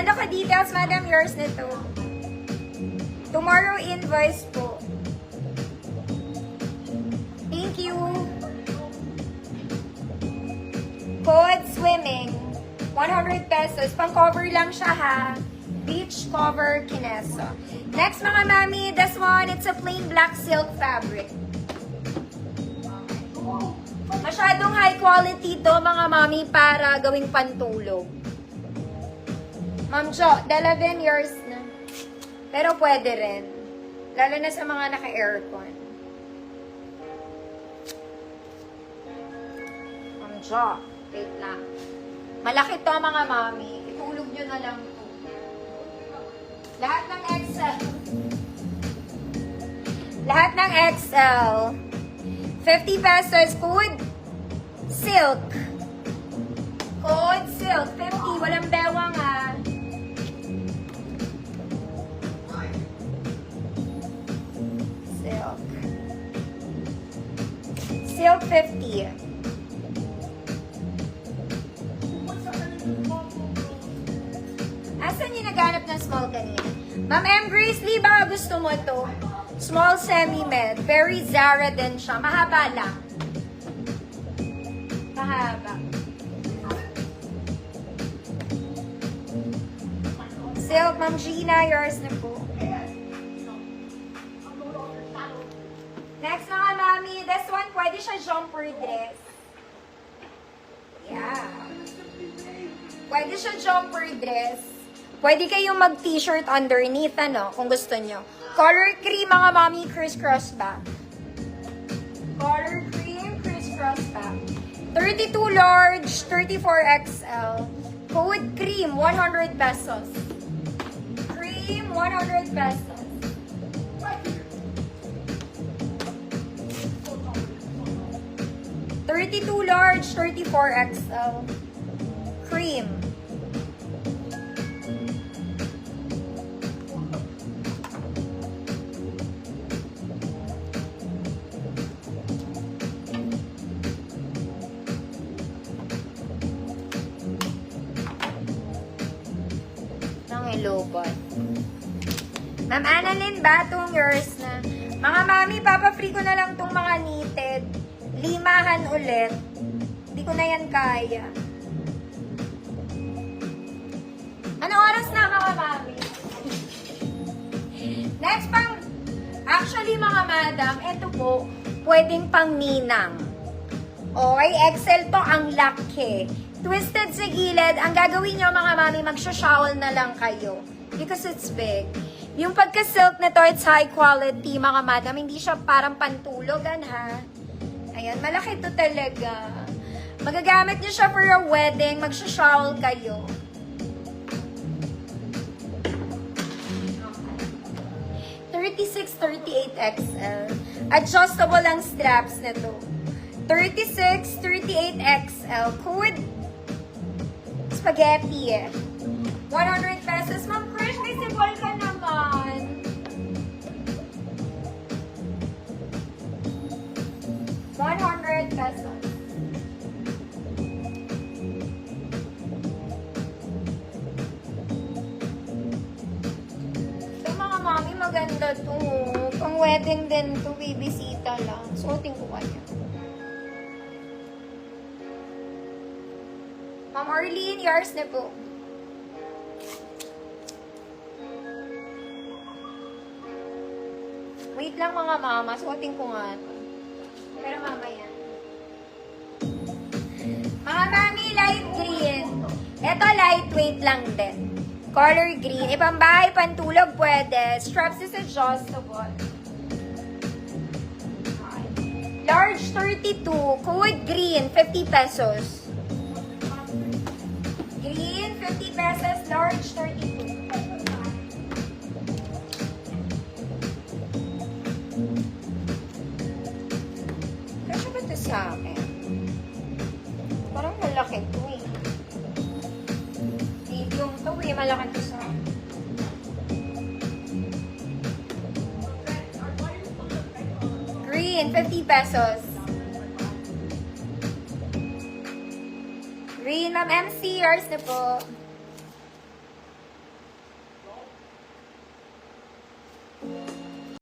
Send ako details, madam. Yours na to. Tomorrow invoice po. Thank you. Code swimming. 100 pesos. Pang-cover lang siya ha. Beach cover Kineso. Next mga mami, this one, it's a plain black silk fabric. Masyadong high quality to mga mami para gawing pantulog. Ma'am Jo, 11 years na. Pero pwede rin. Lalo na sa mga naka-aircon. Ma'am Jo, wait lang. Malaki to mga mami. Itulog nyo na lang to. Lahat ng XL. Lahat ng XL. 50 pesos. Code silk. Code silk. 50. Walang bewang ha. Silk. Silk 50. Asan yung naghanap ng small kanina? Ma'am M. Grace Lee, baka gusto mo to. Small semi-med. Very Zara din siya. Mahaba lang. Mahaba. Silk, Ma'am Gina, yours na po. Next mga mami, this one, pwede siya jumper dress. Yeah. Pwede siya jumper dress. Pwede kayong mag-t-shirt underneath, ano, kung gusto nyo. Color cream, mga mami, crisscross back. Color cream, crisscross back. 32 large, 34 XL. Code cream, 100 pesos. Cream, 100 pesos. $32 large, 34 XL. Cream. Lobot. Ma'am Annalyn, batong yours na. Mga mami, papa-free ko na lang tong mga knitted. Limahan ulit. Hindi ko na yan kaya. Anong oras na mga mami? Next pang, actually mga madam, ito po, pwedeng pang ninang. Okay, Excel to ang laki. Twisted sa gilid, ang gagawin nyo mga mami, magsha-shawl na lang kayo. Because it's big. Yung pagka-silk na to, it's high quality mga madam. Hindi siya parang pantulogan ha. Ayan, malaki to talaga. Magagamit nyo siya for a wedding, magsha-shawl kayo. Okay. 36, 38 XL. Adjustable ang straps na to. 36, 38 XL. Code spaghetti eh. 100 pesos. Ma'am Krish, may sipol ka naman. 100 pesos. Ito mga mami, maganda to. Pang wedding din to, bibisita lang. Suotin ko kanya. Ma'am Arlene, yours na po. Wait lang mga mama, suotin ko nga ito. Pero mamaya. Mga mami, light green. Ito lightweight lang din. Color green. Ipambahay, pantulog pwede. Straps is adjustable. Large 32. Code green, 50 pesos. Green, 50 pesos. Large 32. Kasi ba ito sa akin? Parang malaki ito eh. Medium ito eh. Malaki ito sa akin. Green, 50 pesos. Green, Ma'am MC, yours na po.